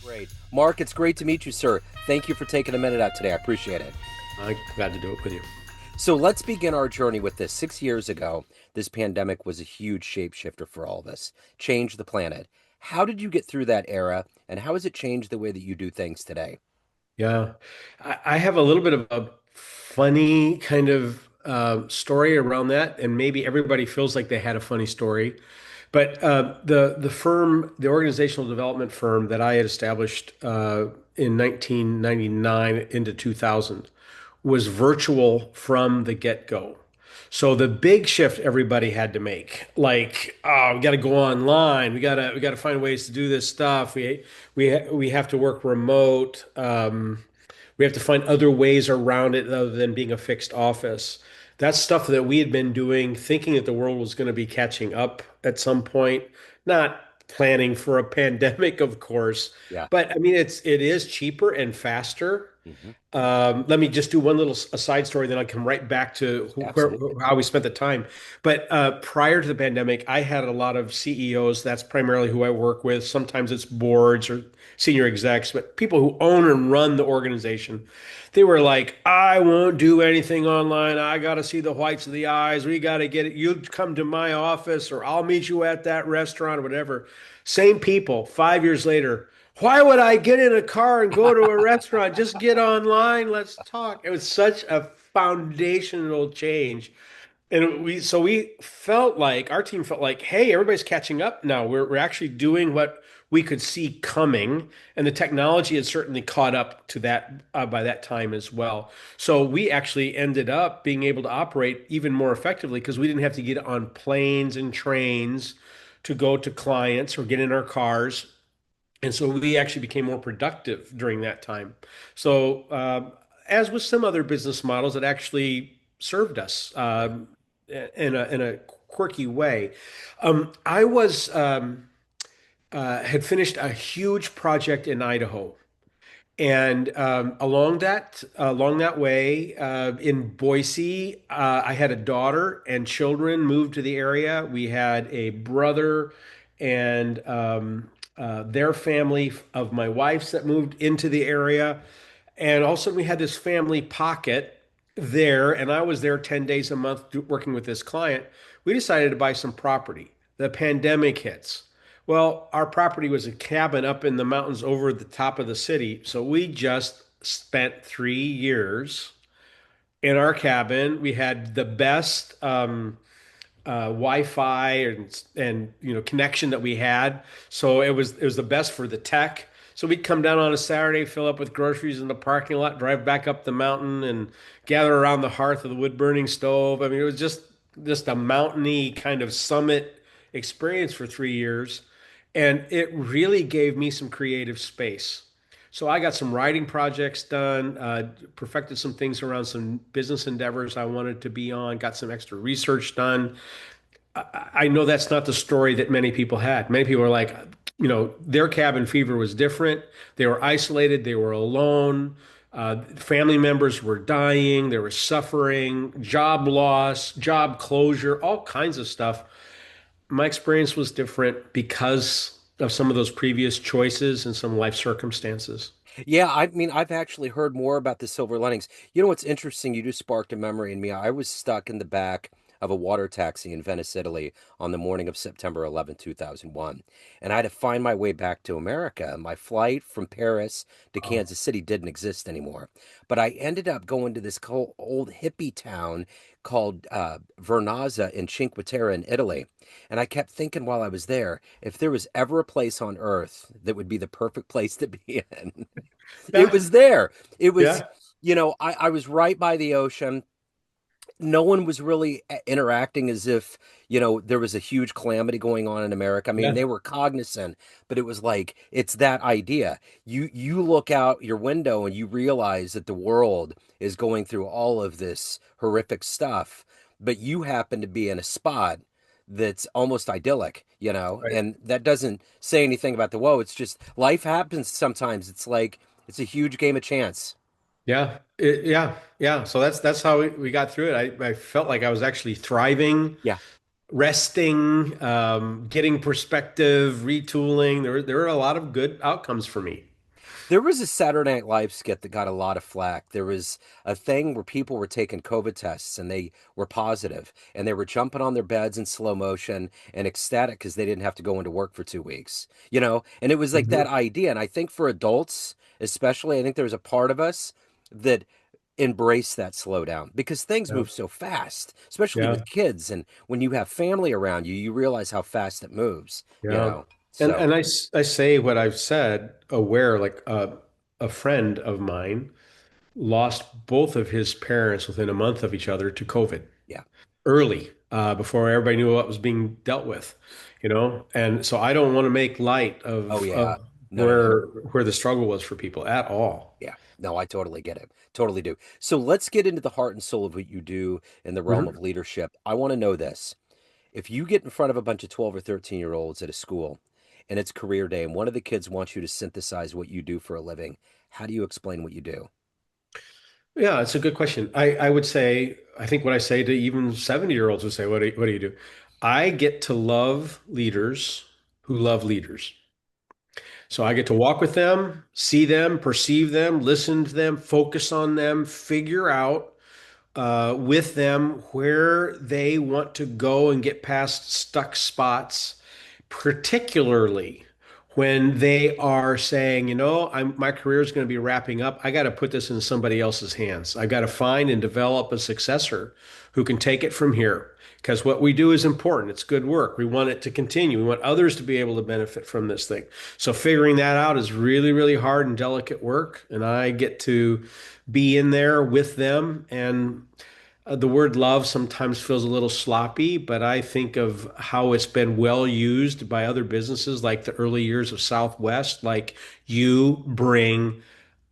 Great. Mark, it's great to meet you, sir. Thank you for taking a minute out today. I appreciate it. I'm glad to do it with you. So let's begin our journey with this. 6 years ago, this pandemic was a huge shapeshifter for all of us, changed the planet. How did you get through that era, and how has it changed the way that you do things today? Yeah, I have a little bit of a funny kind of story around that, and maybe everybody feels like they had a funny story. But the firm, the organizational development firm that I had established in 1999 into 2000 was virtual from the get-go. So the big shift everybody had to make, like, oh, we got to go online. We got to find ways to do this stuff. We have to work remote. We have to find other ways around it other than being a fixed office. That's stuff that we had been doing, thinking that the world was going to be catching up at some point, not planning for a pandemic, of course. Yeah. But I mean, it is cheaper and faster. Hmm. Let me just do one little aside story, then I'll come right back to Absolutely. how we spent the time. But prior to the pandemic, I had a lot of CEOs. That's primarily who I work with. Sometimes it's boards or senior execs, but people who own and run the organization. They were like, I won't do anything online. I got to see the whites of the eyes. We got to get it. You come to my office or I'll meet you at that restaurant or whatever. Same people, 5 years later. Why would I get in a car and go to a restaurant? Just get online. Let's talk. It was such a foundational change. And we felt like our team felt like, hey, everybody's catching up now. We're actually doing what we could see coming, and the technology had certainly caught up to that by that time as well. So we actually ended up being able to operate even more effectively because we didn't have to get on planes and trains to go to clients or get in our cars. And so we actually became more productive during that time. So, as with some other business models, it actually served us in a quirky way. I was had finished a huge project in Idaho, and along that way in Boise, I had a daughter and children moved to the area. We had a brother and their family of my wife's that moved into the area. And all of a sudden, we had this family pocket there, and I was there 10 days a month working with this client. We decided to buy some property. The pandemic hits. Well, our property was a cabin up in the mountains over the top of the city. So we just spent 3 years in our cabin. We had the best Wi-Fi and connection that we had. So it was the best for the tech. So we'd come down on a Saturday, fill up with groceries in the parking lot, drive back up the mountain, and gather around the hearth of the wood burning stove. I mean, it was just a mountainy kind of summit experience for 3 years, and it really gave me some creative space. So I got some writing projects done, perfected some things around some business endeavors I wanted to be on, got some extra research done. I know that's not the story that many people had. Many people are like, their cabin fever was different. They were isolated, they were alone. Family members were dying, they were suffering, job loss, job closure, all kinds of stuff. My experience was different because of some of those previous choices and some life circumstances. Yeah, I mean, I've actually heard more about the silver linings. You know what's interesting? You just sparked a memory in me. I was stuck in the back of a water taxi in Venice, Italy on the morning of September 11, 2001. And I had to find my way back to America. My flight from Paris to Oh, Kansas City didn't exist anymore. But I ended up going to this old hippie town called Vernazza in Cinque Terre in Italy. And I kept thinking while I was there, if there was ever a place on earth that would be the perfect place to be in, it yeah, was there. It was, yeah, I was right by the ocean. No one was really interacting as if, there was a huge calamity going on in America. I mean, yeah. they were cognizant, but it was like, it's that idea. You look out your window and you realize that the world is going through all of this horrific stuff, but you happen to be in a spot that's almost idyllic, Right. and that doesn't say anything about the woe. It's just life happens sometimes. It's like it's a huge game of chance. Yeah, yeah, yeah. So that's how we got through it. I felt like I was actually thriving, Yeah. resting, getting perspective, retooling. There were a lot of good outcomes for me. There was a Saturday Night Live skit that got a lot of flack. There was a thing where people were taking COVID tests and they were positive, and they were jumping on their beds in slow motion and ecstatic because they didn't have to go into work for 2 weeks, you know? And it was like that Mhm. idea. And I think for adults, especially, I think there's a part of us that embrace that slowdown because things Yeah. move so fast, especially Yeah. with kids. And when you have family around you, you realize how fast it moves, you Yeah. know? And So, I say what I've said, aware, like a friend of mine lost both of his parents within a month of each other to COVID yeah. early, before everybody knew what was being dealt with, you know? And so I don't want to make light Oh, of yeah. No, no, no. where the struggle was for people at all. Yeah, no, I totally get it. Totally do. So let's get into the heart and soul of what you do in the realm of Mhm. leadership. I want to know this. If you get in front of a bunch of 12 or 13-year-olds at a school and it's career day and one of the kids wants you to synthesize what you do for a living, how do you explain what you do? Yeah, it's a good question. I would say, I think what I say to even 70-year-olds would say, what do you do? I get to love leaders who love leaders. So I get to walk with them, see them, perceive them, listen to them, focus on them, figure out with them where they want to go and get past stuck spots, particularly when they are saying, my career is going to be wrapping up. I got to put this in somebody else's hands. I got to find and develop a successor who can take it from here. Because what we do is important. It's good work. We want it to continue. We want others to be able to benefit from this thing. So figuring that out is really, really hard and delicate work. And I get to be in there with them. And the word love sometimes feels a little sloppy, but I think of how it's been well used by other businesses like the early years of Southwest. Like, you bring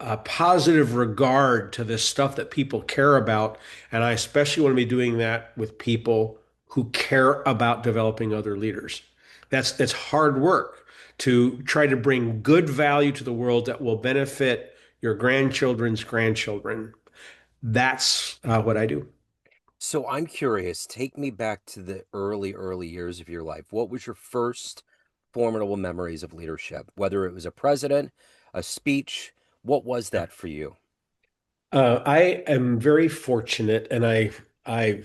a positive regard to this stuff that people care about. And I especially want to be doing that with people who care about developing other leaders. That's hard work to try to bring good value to the world that will benefit your grandchildren's grandchildren. That's what I do. So I'm curious, take me back to the early, early years of your life. What was your first formidable memories of leadership? Whether it was a president, a speech, what was that for you? I am very fortunate, and I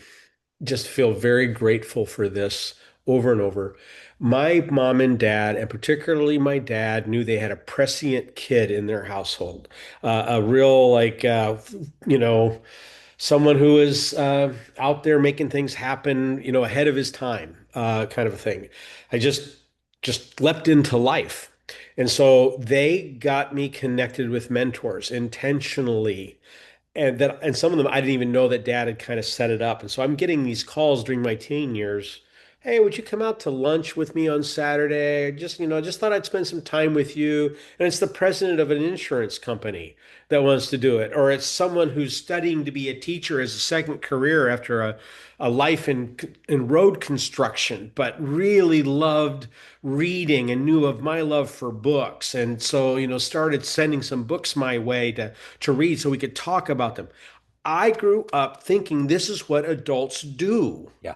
just feel very grateful for this over and over. My mom and dad, and particularly my dad, knew they had a prescient kid in their household, a real you know, someone who is out there making things happen, ahead of his time, kind of a thing. I just leapt into life. And so they got me connected with mentors intentionally, and some of them I didn't even know that dad had kind of set it up. And so I'm getting these calls during my teen years. Hey, would you come out to lunch with me on Saturday? Just thought I'd spend some time with you. And it's the president of an insurance company that wants to do it. Or it's someone who's studying to be a teacher as a second career after a life in road construction, but really loved reading and knew of my love for books. And so, started sending some books my way to read so we could talk about them. I grew up thinking this is what adults do. Yeah.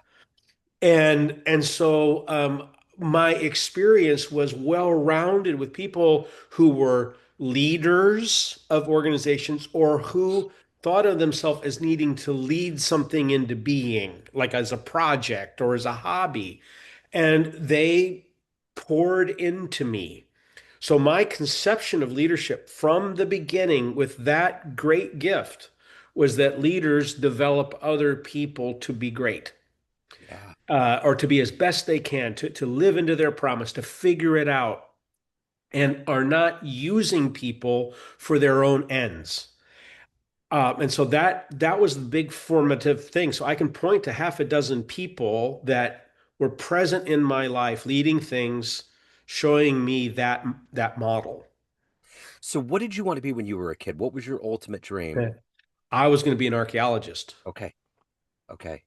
And so my experience was well-rounded with people who were leaders of organizations or who thought of themselves as needing to lead something into being, like as a project or as a hobby. And they poured into me. So my conception of leadership from the beginning with that great gift was that leaders develop other people to be great, Yeah. or to be as best they can, to live into their promise, to figure it out, and are not using people for their own ends. And so that was the big formative thing. So I can point to half a dozen people that were present in my life, leading things, showing me that model. So what did you want to be when you were a kid? What was your ultimate dream? I was going to be an archaeologist. Okay. Okay.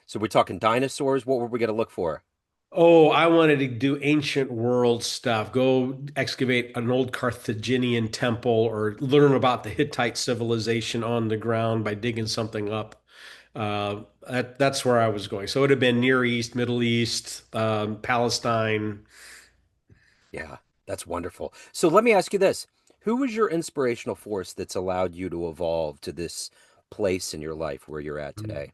So we're talking dinosaurs. What were we going to look for? Oh, I wanted to do ancient world stuff. Go excavate an old Carthaginian temple or learn about the Hittite civilization on the ground by digging something up. That's where I was going. So it would have been Near East, Middle East, Palestine. Yeah, that's wonderful. So let me ask you this. Who was your inspirational force that's allowed you to evolve to this place in your life where you're at Mm. today?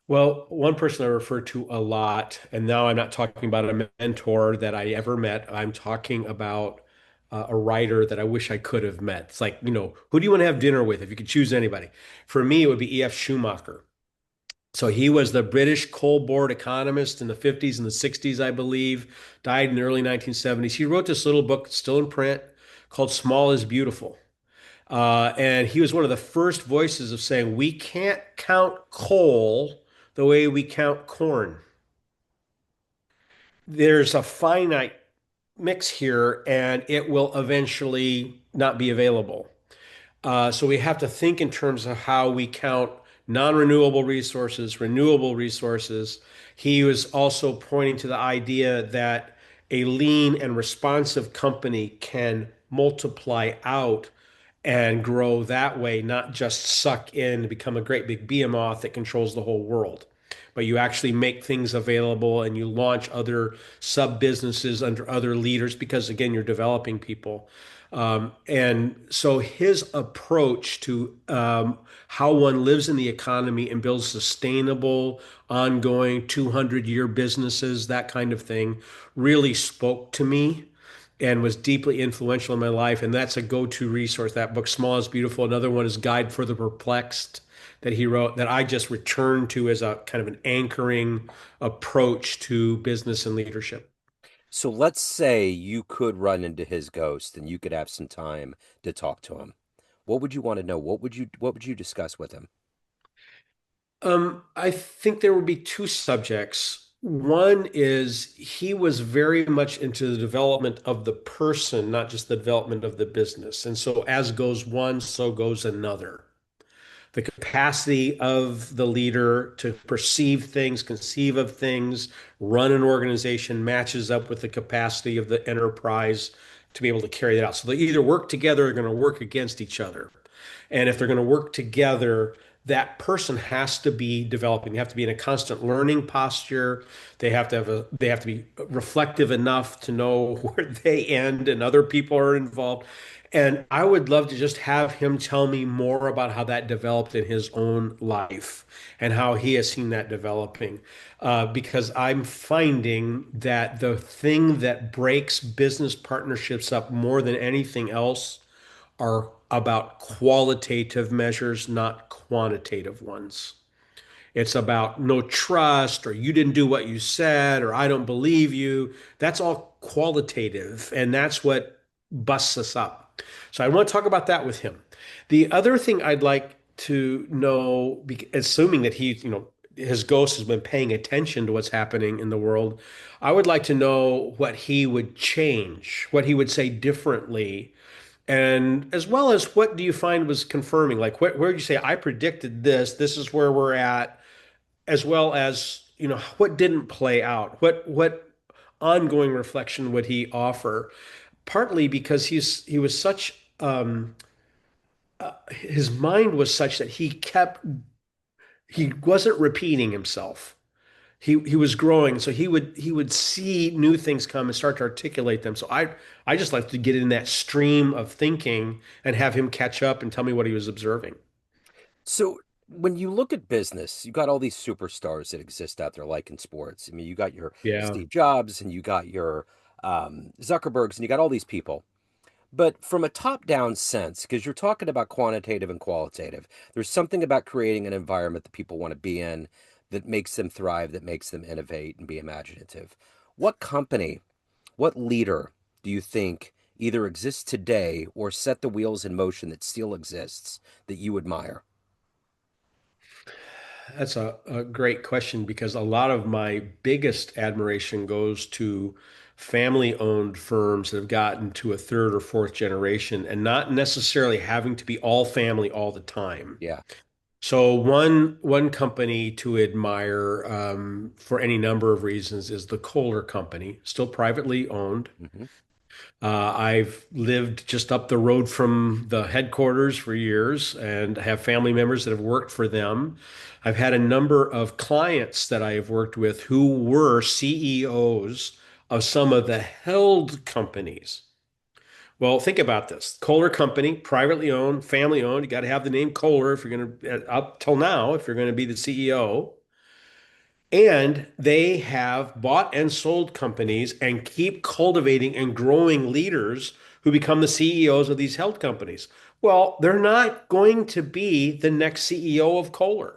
Well, one person I refer to a lot, and now I'm not talking about a mentor that I ever met. I'm talking about a writer that I wish I could have met. It's like, who do you want to have dinner with if you could choose anybody? For me, it would be E.F. Schumacher. So he was the British coal board economist in the 50s and the 60s, I believe, died in the early 1970s. He wrote this little book, still in print, called Small is Beautiful. And he was one of the first voices of saying, we can't count coal the way we count corn. There's a finite mix here, and it will eventually not be available. So we have to think in terms of how we count non-renewable resources, renewable resources. He was also pointing to the idea that a lean and responsive company can multiply out and grow that way, not just suck in and become a great big behemoth that controls the whole world. But you actually make things available and you launch other sub businesses under other leaders because, again, you're developing people. And so his approach to how one lives in the economy and builds sustainable, ongoing 200-year businesses, that kind of thing, really spoke to me and was deeply influential in my life. And that's a go-to resource. That book, Small is Beautiful. Another one is Guide for the Perplexed that he wrote that I just return to as a kind of an anchoring approach to business and leadership. So let's say you could run into his ghost and you could have some time to talk to him. What would you want to know? What would you discuss with him? I think there would be two subjects. One is he was very much into the development of the person, not just the development of the business. And so, as goes one, so goes another. The capacity of the leader to perceive things, conceive of things, run an organization matches up with the capacity of the enterprise to be able to carry that out. So they either work together or are going to work against each other. And if they're going to work together, that person has to be developing. They have to be in a constant learning posture. They have to be reflective enough to know where they end and other people are involved. And I would love to just have him tell me more about how that developed in his own life and how he has seen that developing. Because I'm finding that the thing that breaks business partnerships up more than anything else are about qualitative measures, not quantitative ones. It's about no trust, or you didn't do what you said, or I don't believe you. That's all qualitative, and that's what busts us up. So I want to talk about that with him. The other thing I'd like to know, assuming that his ghost has been paying attention to what's happening in the world, I would like to know what he would change, what he would say differently, and as well as what do you find was confirming? Like, where did you say, I predicted this, this is where we're at, as well as, what didn't play out? What ongoing reflection would he offer? Partly because he was such his mind was such that he wasn't repeating himself. He was growing, so he would see new things come and start to articulate them. So I just like to get in that stream of thinking and have him catch up and tell me what he was observing. So when you look at business, you got all these superstars that exist out there, like in sports. I mean, you got your Yeah. Steve Jobs and you got your Zuckerbergs and you got all these people. But from a top-down sense, because you're talking about quantitative and qualitative, there's something about creating an environment that people want to be in that makes them thrive, that makes them innovate and be imaginative. What company, what leader do you think either exists today or set the wheels in motion that still exists that you admire? That's a great question because a lot of my biggest admiration goes to family-owned firms that have gotten to a third or fourth generation and not necessarily having to be all family all the time. Yeah. So one company to admire for any number of reasons is the Kohler Company, still privately owned. Hmm. I've lived just up the road from the headquarters for years and have family members that have worked for them. I've had a number of clients that I have worked with who were CEOs of some of the held companies Well, think about this. Kohler Company, privately owned, family owned. You got to have the name Kohler if you're going to, up till now, if you're going to be the CEO. And they have bought and sold companies and keep cultivating and growing leaders who become the CEOs of these health companies. Well, they're not going to be the next CEO of Kohler,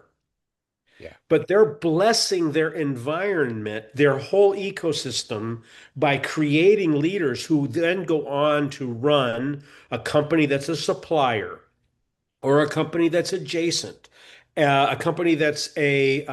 Yeah. but they're blessing their environment, their whole ecosystem by creating leaders who then go on to run a company that's a supplier or a company that's adjacent, a company that's a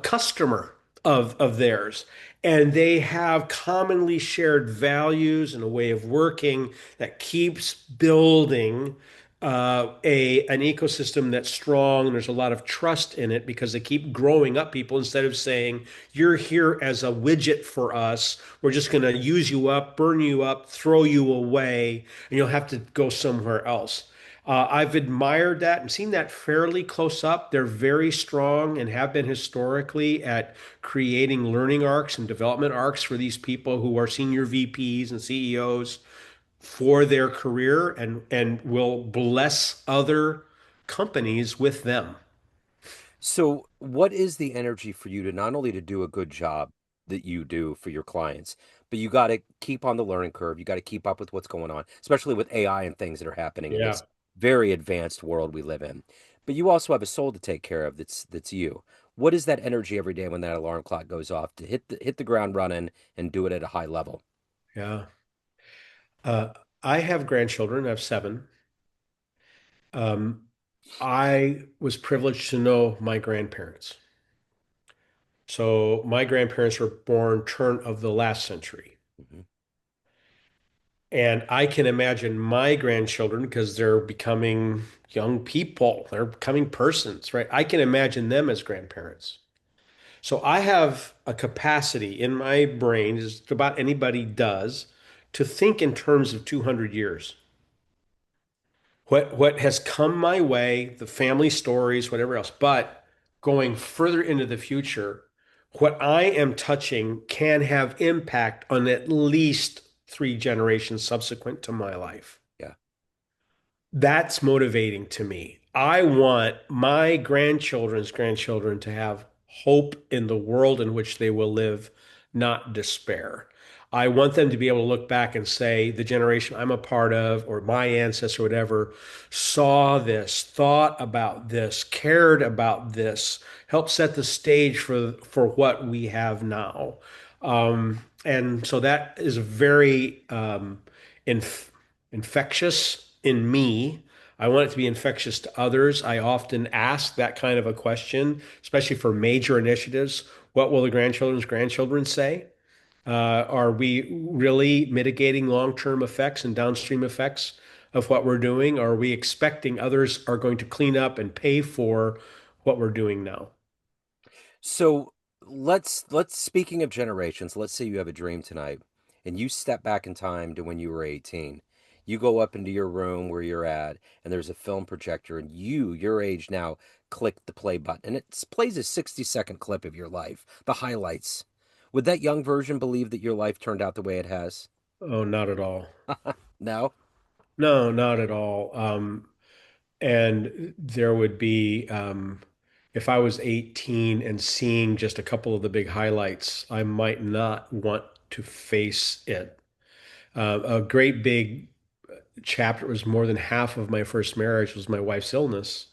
customer of theirs, and they have commonly shared values and a way of working that keeps building a an ecosystem that's strong and there's a lot of trust in it because they keep growing up people instead of saying you're here as a widget for us, we're just going to use you up, burn you up, throw you away, and you'll have to go somewhere else. I've admired that and seen that fairly close up. They're very strong and have been historically at creating learning arcs and development arcs for these people who are senior VPs and CEOs for their career and will bless other companies with them. So, what is the energy for you to not only to do a good job that you do for your clients, but you got to keep on the learning curve. You got to keep up with what's going on, especially with AI and things that are happening in Yeah. this very advanced world we live in. But you also have a soul to take care of that's you. What is that energy every day when that alarm clock goes off to hit the ground running and do it at a high level? Yeah. Uh, I have grandchildren. I have seven. Um, I was privileged to know my grandparents. So my grandparents were born turn of the last century. Mhm. And I can imagine my grandchildren, because they're becoming young people, they're becoming persons, right? I can imagine them as grandparents. So I have a capacity in my brain, as about anybody does, to think in terms of 200 years. What has come my way, the family stories, whatever else, but going further into the future, what I am touching can have impact on at least 3 generations subsequent to my life. Yeah. That's motivating to me. I want my grandchildren's grandchildren to have hope in the world in which they will live, not despair. I want them to be able to look back and say, the generation I'm a part of, or my ancestor, or whatever, saw this, thought about this, cared about this, helped set the stage for what we have now. And so that is very inf infectious in me. I want it to be infectious to others. I often ask that kind of a question, especially for major initiatives. What will the grandchildren's grandchildren say? Are we really mitigating long-term effects and downstream effects of what we're doing? Are we expecting others are going to clean up and pay for what we're doing now? So let's speaking of generations, let's say you have a dream tonight and you step back in time to when you were 18. You go up into your room where you're at and there's a film projector and your age now, click the play button and it plays a 60-second clip of your life, the highlights. Would that young version believe that your life turned out the way it has? Oh, not at all. No? No, not at all. And there would be, if I was 18 and seeing just a couple of the big highlights, I might not want to face it. A great big chapter was more than half of my first marriage was my wife's illness.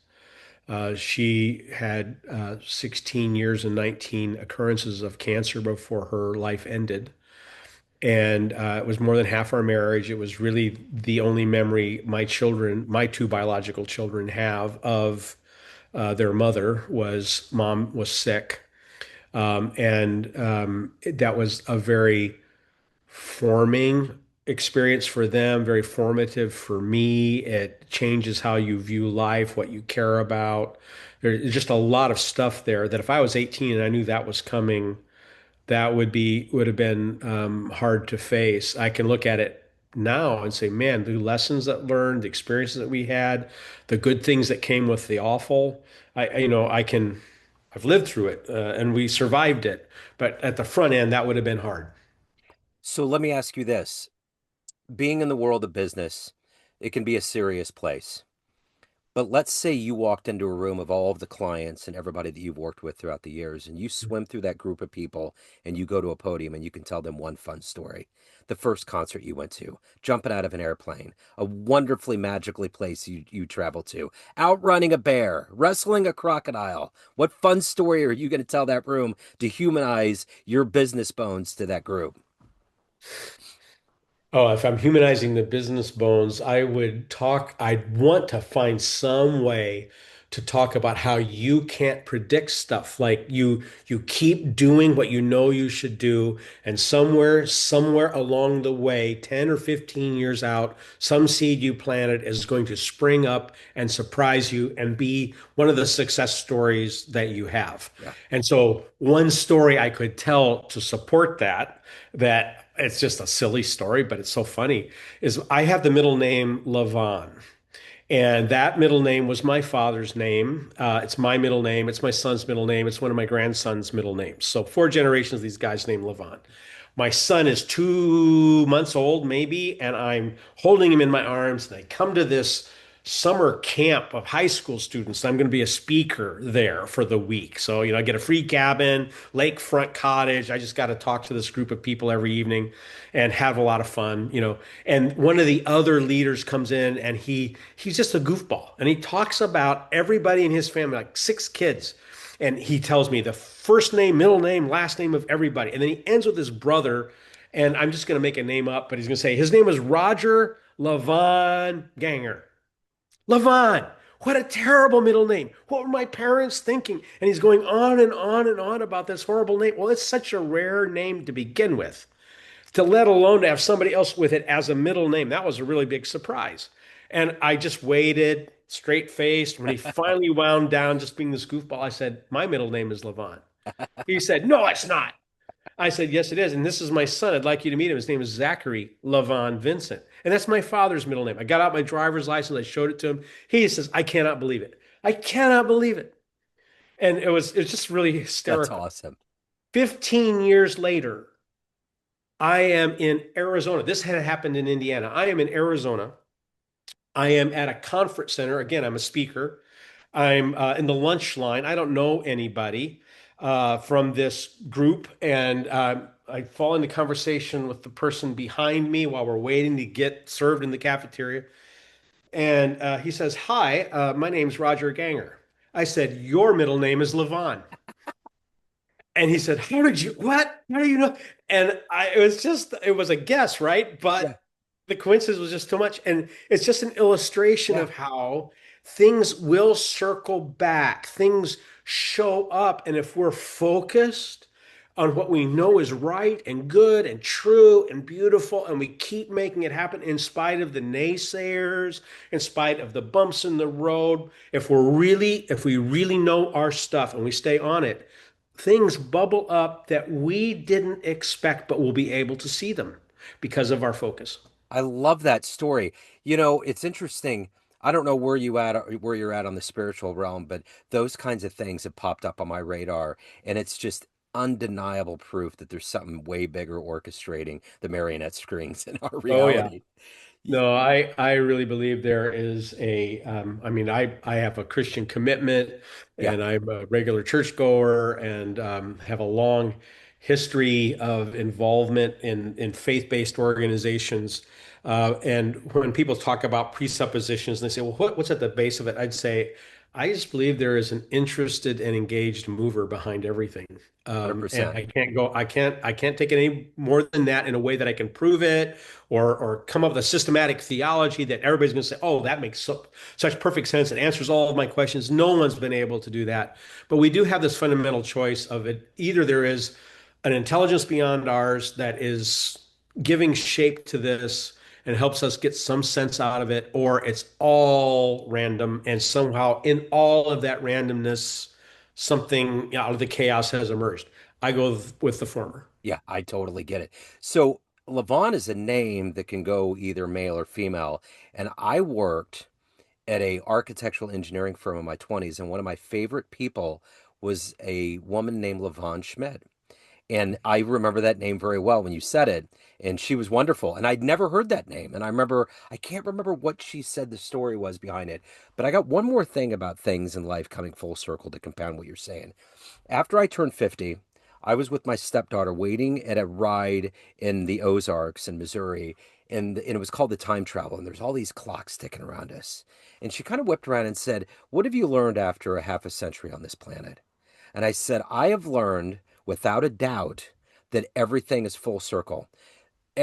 She had 16 years and 19 occurrences of cancer before her life ended. And it was more than half our marriage. It was really the only memory my children, my two biological children, have of their mother was mom was sick. That was a very forming experience for them, very formative for me. It changes how you view life, what you care about. There's just a lot of stuff there that if I was 18 and I knew that was coming, that would have been hard to face. I can look at it now and say, man, the lessons that learned, the experiences that we had, the good things that came with the awful. I've lived through it and we survived it. But at the front end, that would have been hard. So let me ask you this. being in the world of business, it can be a serious place. But let's say you walked into a room of all of the clients and everybody that you've worked with throughout the years, and you swim through that group of people and you go to a podium and you can tell them one fun story. The first concert you went to, jumping out of an airplane, a wonderfully magically place you traveled to, outrunning a bear, wrestling a crocodile. What fun story are you going to tell that room to humanize your business bones to that group? Oh, if I'm humanizing the business bones, I'd want to find some way to talk about how you can't predict stuff. Like you keep doing what you know you should do, and somewhere along the way, 10 or 15 years out, some seed you planted is going to spring up and surprise you and be one of the success stories that you have. Yeah. And so one story I could tell to support that it's just a silly story, but it's so funny, is I have the middle name Lavon. And that middle name was my father's name. It's my middle name. It's my son's middle name. It's one of my grandson's middle names. So four generations of these guys named Lavon. My son is 2 months old, maybe, and I'm holding him in my arms. And I come to this summer camp of high school students. I'm going to be a speaker there for the week. So, I get a free cabin, lakefront cottage. I just got to talk to this group of people every evening and have a lot of fun. And one of the other leaders comes in and he's just a goofball. And he talks about everybody in his family, like 6 kids. And he tells me the first name, middle name, last name of everybody. And then he ends with his brother. And I'm just going to make a name up, but he's going to say his name was Roger Levon Ganger. Levon, what a terrible middle name. What were my parents thinking? And he's going on and on and on about this horrible name. Well, it's such a rare name to begin with, to let alone to have somebody else with it as a middle name. That was a really big surprise. And I just waited, straight faced. When he finally wound down, just being this goofball, I said, my middle name is Levon. He said, no, it's not. I said, yes, it is. And this is my son. I'd like you to meet him. His name is Zachary Levon Vincent. And that's my father's middle name. I got out my driver's license. I showed it to him. He says, I cannot believe it. I cannot believe it. And it was just really That's hysterical. awesome. 15 years later, I am in Arizona. This had happened in Indiana. I am in Arizona. I am at a conference center. Again, I'm a speaker. I'm in the lunch line. I don't know anybody from this group. And I fall into conversation with the person behind me while we're waiting to get served in the cafeteria. And he says, hi, my name's Roger Ganger. I said, your middle name is Levon. And he said, how did you, what? How do you know? And it was a guess, right? Yeah. But the coincidence was just too much. And it's just an illustration Yeah. of how things will circle back, things show up. And if we're focused on what we know is right and good and true and beautiful, and we keep making it happen in spite of the naysayers, in spite of the bumps in the road, if we really know our stuff and we stay on it, things bubble up that we didn't expect, but we'll be able to see them because of our focus. I love that story. It's interesting. I don't know where you're at on the spiritual realm, but those kinds of things have popped up on my radar, and it's just undeniable proof that there's something way bigger orchestrating the marionette strings in our Oh yeah. reality. Y- No, I really believe there is I mean, I have a Christian commitment Yeah, and I'm a regular churchgoer and have a long history of involvement in faith-based organizations. And when people talk about presuppositions and they say, well, what's at the base of it? I'd say, I just believe there is an interested and engaged mover behind everything. And 100%. I can't take it any more than that in a way that I can prove it or come up with a systematic theology that everybody's going to say, oh, that makes such perfect sense. It answers all of my questions. No one's been able to do that. But we do have this fundamental choice of it. Either there is an intelligence beyond ours that is giving shape to this and helps us get some sense out of it, or it's all random and somehow in all of that randomness, something out of the chaos has emerged. I go with the former. Yeah, I totally get it. So Levon is a name that can go either male or female, and I worked at a architectural engineering firm in my 20s, and one of my favorite people was a woman named Levon Schmidt. And I remember that name very well when you said it. And she was wonderful. And I'd never heard that name. And I remember, I can't remember what she said the story was behind it. But I got one more thing about things in life coming full circle to compound what you're saying. After I turned 50, I was with my stepdaughter waiting at a ride in the Ozarks in Missouri. And it was called the time travel. And there's all these clocks ticking around us. And she kind of whipped around and said, "What have you learned after a half a century on this planet?" And I said, "I have learned without a doubt that everything is full circle.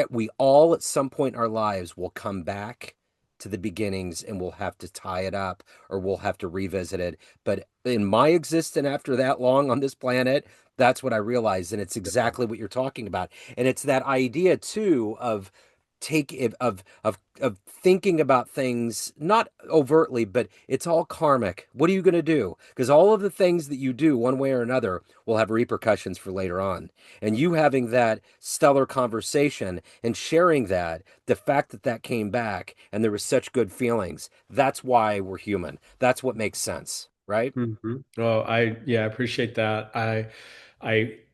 We all at some point in our lives will come back to the beginnings and we'll have to tie it up or we'll have to revisit it. But in my existence after that long on this planet, that's what I realized. And it's exactly what you're talking about. And it's that idea too of of thinking about things not overtly, but it's all karmic. What are you going to do? Because all of the things that you do one way or another will have repercussions for later on. And you having that stellar conversation and sharing that, the fact that that came back and there was such good feelings, that's why we're human. That's what makes sense, right? Oh, I appreciate that.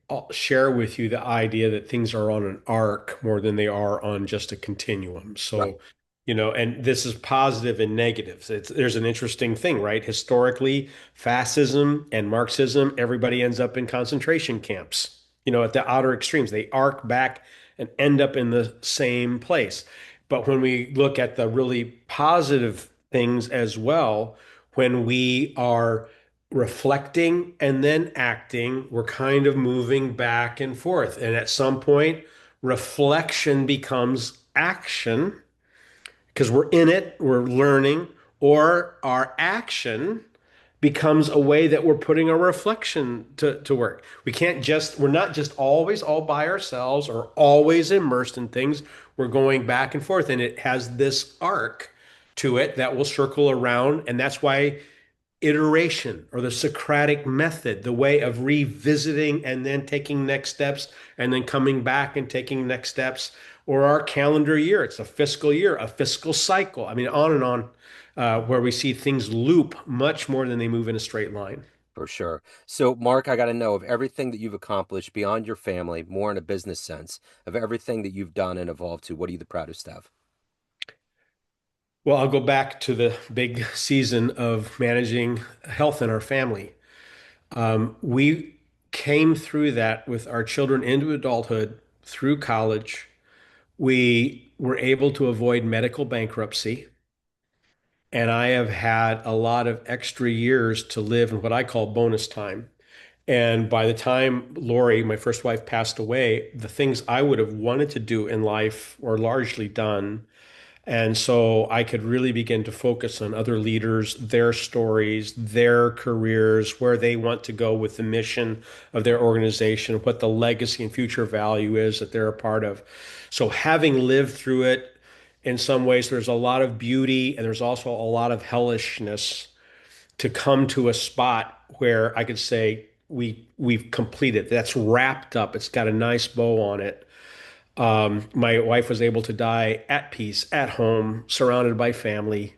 I'll share with you the idea that things are on an arc more than they are on just a continuum. Right. So, and this is positive and negatives. There's an interesting thing, right? Historically, fascism and Marxism, everybody ends up in concentration camps, at the outer extremes. They arc back and end up in the same place. But when we look at the really positive things as well, when we are reflecting and then acting, we're kind of moving back and forth. And at some point, reflection becomes action because we're in it, we're learning, or our action becomes a way that we're putting our reflection to work. We're not just always all by ourselves or always immersed in things. We're going back and forth, and it has this arc to it that will circle around. And that's why iteration or the Socratic method, the way of revisiting and then taking next steps and then coming back and taking next steps, or our calendar year. It's a fiscal year, a fiscal cycle. I mean, on and on, where we see things loop much more than they move in a straight line. For sure. So, Mark, I got to know of everything that you've accomplished beyond your family, more in a business sense, of everything that you've done and evolved to. What are you the proudest of? Well, I'll go back to the big season of managing health in our family. We came through that with our children into adulthood, through college. We were able to avoid medical bankruptcy. And I have had a lot of extra years to live in what I call bonus time. And by the time Lori, my first wife, passed away, the things I would have wanted to do in life were largely done. And so I could really begin to focus on other leaders, their stories, their careers, where they want to go with the mission of their organization, what the legacy and future value is that they're a part of. So having lived through it, in some ways, there's a lot of beauty and there's also a lot of hellishness to come to a spot where I could say we've completed. That's wrapped up. It's got a nice bow on it. My wife was able to die at peace, at home, surrounded by family,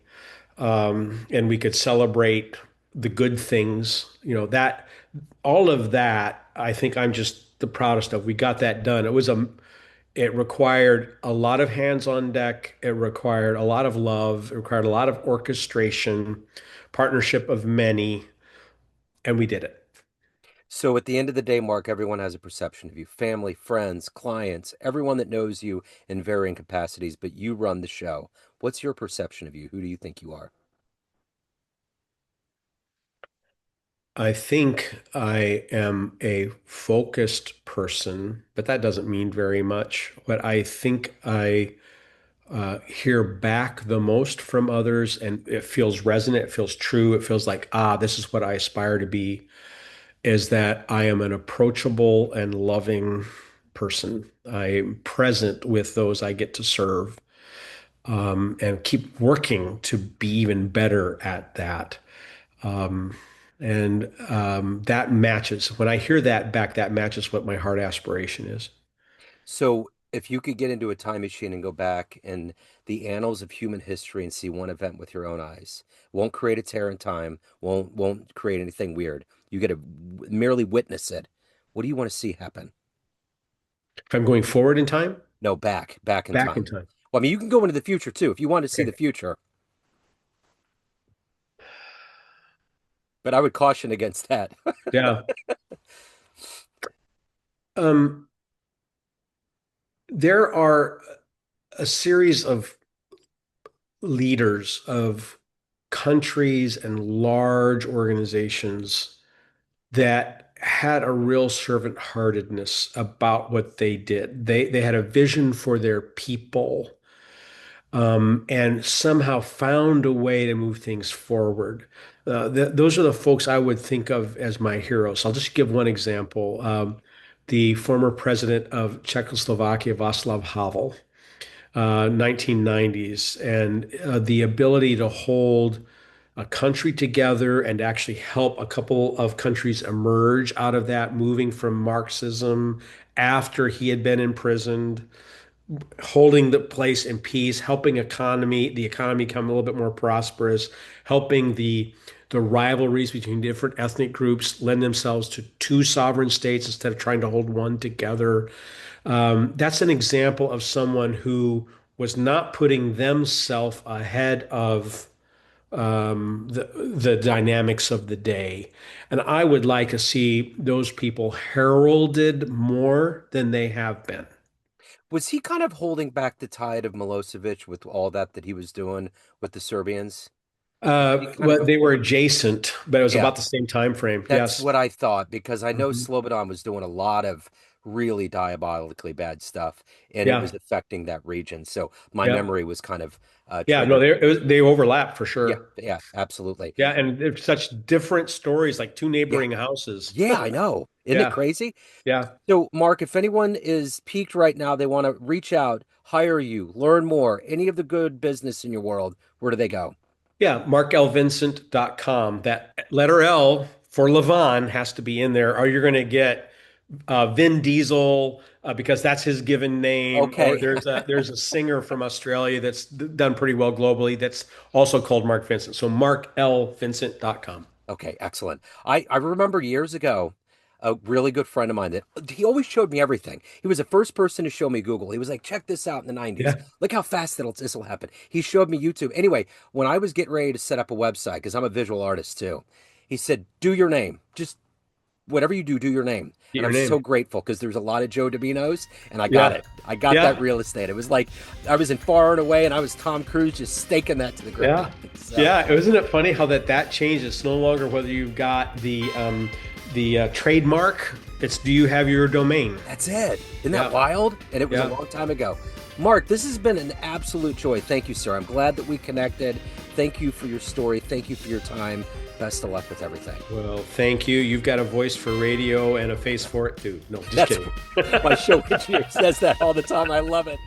and we could celebrate the good things. That all of that, I think I'm just the proudest of. We got that done. It required a lot of hands on deck. It required a lot of love. It required a lot of orchestration, partnership of many, and we did it. So, at the end of the day, Mark, everyone has a perception of you family, friends, clients, everyone that knows you in varying capacities, but you run the show. What's your perception of you? Who do you think you are? I think I am a focused person, but that doesn't mean very much. What I think I hear back the most from others, and it feels resonant, it feels true, it feels like, this is what I aspire to be, is that I am an approachable and loving person. I'm present with those I get to serve, and keep working to be even better at that. Um, and that matches, when I hear that back, that matches what my heart aspiration is. So, if you could get into a time machine and go back in the annals of human history and see one event with your own eyes, won't create a tear in time, won't create anything weird. You get to merely witness it. What do you want to see happen? If I'm going forward in time, No, back in back in time. time. Well, I mean, you can go into the future too if you want to see the Okay. future, but I would caution against that. Yeah. Um, there are a series of leaders of countries and large organizations that had a real servant-heartedness about what they did. They had a vision for their people, and somehow found a way to move things forward. Those are the folks I would think of as my heroes. I'll just give one example. The former president of Czechoslovakia, Václav Havel, 1990s, and the ability to hold a country together and actually help a couple of countries emerge out of that, moving from Marxism after he had been imprisoned, holding the place in peace, helping the economy become a little bit more prosperous, helping the rivalries between different ethnic groups lend themselves to two sovereign states instead of trying to hold one together. That's an example of someone who was not putting themselves ahead of the dynamics of the day. And I would like to see those people heralded more than they have been. Was he kind of holding back the tide of Milosevic with all that he was doing with the Serbians? Was he kind of Well, a, they were adjacent, but it was yeah, about the same time frame. that's Yes. what I thought because I know Mhm. Slobodan was doing a lot of really diabolically bad stuff and it was Yeah. affecting that region. So my Yeah. memory was kind of Yeah. No, triggered. they overlap for Yeah, sure. yeah, absolutely. Yeah, and they're such different stories, like two Yeah, neighboring houses. yeah, I know. Isn't it Yeah. crazy? Yeah. So, Mark, if anyone is peaked right now, they want to reach out, hire you, learn more, any of the good business in your world, where do they go? Yeah. marklvincent.com. That letter L for Levon has to be in there, or you're going to get Vin Diesel, because that's his given name. Or Okay. there's a singer from Australia that's done pretty well globally that's also called Mark Vincent. So marklvincent.com. Okay, excellent. I remember years ago, a really good friend of mine that he always showed me everything. He was the first person to show me Google. He was like, check this out in the 90s. Yeah. Look how fast this will happen. He showed me YouTube. Anyway, when I was getting ready to set up a website, because I'm a visual artist too, he said, do your name. Just whatever you do, do your name. Get And your I'm so name. grateful because there's a lot of Joe Domino's, and I got Yeah. it. I got that Yeah. real estate. It was like I was in Far and Away, and I was Tom Cruise just staking that to the ground. Yeah. So Yeah. Isn't it funny how that changes? It's no longer whether you've got the trademark. It's do you have your domain? that's it. Isn't that Yeah. wild? And it was a Yeah. long time ago. Mark, this has been an absolute joy. Thank you, sir. I'm glad that we connected. Thank you for your story. Thank you for your time. Best of luck with everything. Well, thank you. You've got a voice for radio and a face for it too. No, just That's kidding. my show engineer says that all the time. I love it.